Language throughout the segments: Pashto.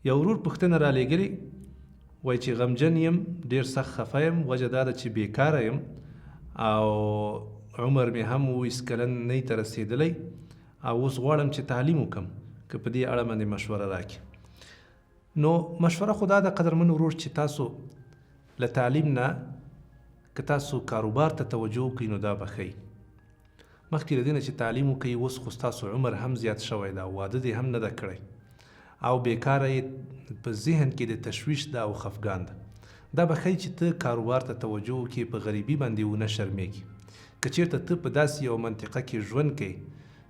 یو ورور پوښتنه رالیږلې، وایي چې غمجن یم، ډېر سخت خفه یم، وجه دا ده چې بیکاره یم او عمر مې هم 20 کلنۍ ته رسېدلی او اوس غواړم چې تعلیم وکړم، که په دې اړه باندې مشوره راکړي. نو مشوره خو دا ده قدرمن ورور چې تاسو له تعلیم نه که تاسو کاروبار ته توجه وکړئ نو دا به ښه. مخکې له دې نه چې تعلیم وکړئ، اوس خو ستاسو عمر هم زیات شوی ده، واده دې هم نه ده کړی او بیکاره یې په ذهن کې د تشویش ده او خفګان ده. دا به ښایي چې ته کاروبار ته توجه وکړې، په غریبي باندې ونه شرمېږي. که چېرته ته په داسې یو منطقه کې ژوند کوې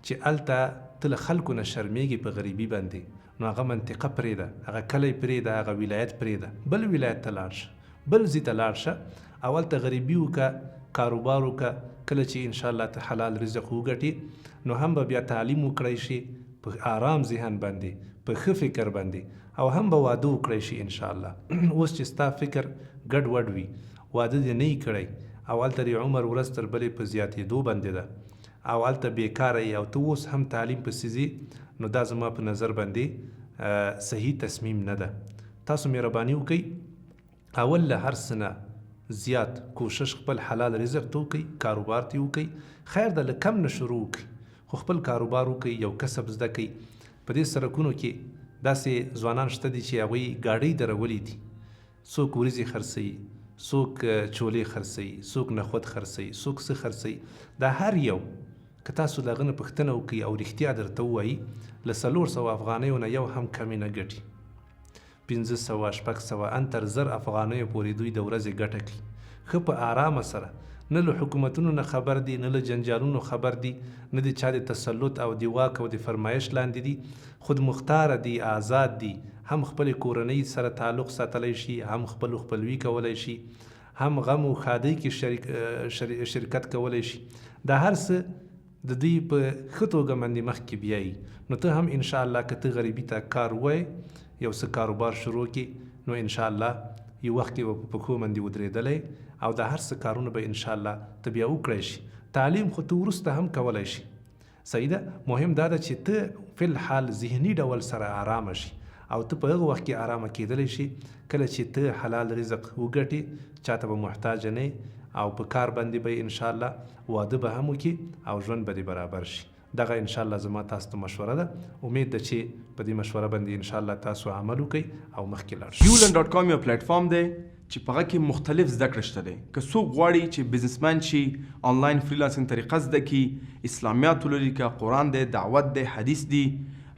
چې هلته ته له خلکو نه شرمېږي په غریبي باندې، نو هغه منطقه پرېږده، هغه کلی پرېږده، هغه ولایت پرېږده، بل ولایت ته لاړ شه، بل ځای ته لاړ شه او هلته غریبي وکړه، کاروبار وکړه. کله چې انشاءالله ته حلال رزق وګټې نو هم به بیا تعلیم وکړی شي په آرام ذهن باندې، په ښه فکر باندې، او هم به واده وکړی شي انشاءالله. اوس چې ستا فکر ګډ وډ وي، واده دې نه وي کړی او هلته د عمر ورځ تر بلې په زیاتېدو باندې ده او هلته بیکاره یې او ته اوس هم تعلیم پسې ځې، نو دا زما په نظر باندې صحیح تصمیم نه ده. تاسو مهرباني وکئ، اول له هر څه نه زیات کوشش خپل حلال رزق ته وکئ، کاروبار ته وکئ. خیر ده له کم نه شروع وکئ، خو خپل کاروبار وکئ، یو کسب زده کئ. په دې سرکونو کې داسې ځوانان شته دي چې هغوی ګاډۍ درولې دي، څوک وریځې خرڅوي، څوک چولې خرڅوي، څوک نخود خرڅوي، څوک څه خرڅوي. دا هر یو که تاسو د هغه نه پوښتنه وکئ او رښتیا درته ووایي، له 400 افغانیو نه یو هم کمې نه ګټي. 500 600 ان تر 1000 افغانیو پورې دوی د ورځې ګټه کړي، ښه په آرامه سره، نه له حکومتونو نه خبر دي، نه له جنجالونو خبر دي، نه د چا د تسلط او د واک او د فرمایش لاندې دي، خود مختاره دي، آزاد دي، هم خپل کورنۍ سره تعلق ساتلی شي، هم خپلوي کولی شي، هم غم او ښادۍ کې شرکت کولی شي. دا هر څه د دوی په ښه توګه باندې مخکې بیایي. نو ته هم انشاءالله که ته غریبي ته کار ووایې، یو څه کاروبار شروع کړي، نو انشاءالله یو وخت کې به په پښو باندې ودرېدلی او دا هر څه کارونه به انشاءالله ته بیا وکړی شي. تعلیم خو ته وروسته هم کولی شي، صحیح ده. مهم دا ده چې ته فی الحال ذهني ډول سره آرامه شي او ته په هغه وخت کې آرامه کېدلی شي کله چې ته حلال رزق وګټې، چاته به محتاج نه او په کار باندې به انشاءالله واده به هم وکړي او ژوند به دې برابر شي. دغه انشاءالله زما تاسو ته مشوره ده. امید ده چې په دې مشوره باندې انشاءالله تاسو عمل وکړئ او مخکې لاړ شئ. ulearn.com یو پلیټفارم دی چې په هغه کې مختلف زده کړې شته دی. که څوک غواړي چې بزنسمن شي، آنلاین فریلانسینګ طریقه زده کړي، اسلامیات ولري، که قرآن دی، دعوت دی، حدیث دی،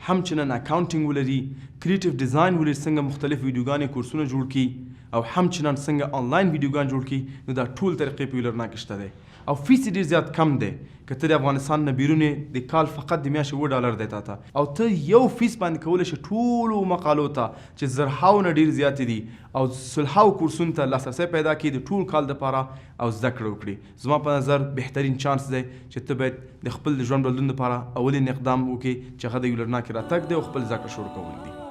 همچنان اکاونټینګ ولري، کریټیو ډیزاین ولري، څنګه مختلف ویډیوګانې کورسونه جوړ کړي او همچنان څنګه آنلاین ویډیوګان جوړ کړي، نو دا ټول طریقې په ulearn کې شته دی او فیس ډېر زیات کم دی. که ته د افغانستان نه بیرون د کال فقط د میاشتې $7 دی تاته، او ته یو فیس باندې کولی شي ټولو مقالو ته چې زرهاو نه ډېر زیاتې دي او سلهاو کورسونو ته لاسرسی پیدا کړي د ټول کال دپاره او زده کړه وکړي. زما په نظر بهترین چانس دی چې ته باید د خپل ژوند بدلون دپاره اولین اقدام وکړي چې هغه د ulearn کې راتګ دی او خپل زده کړه شروع کول دي.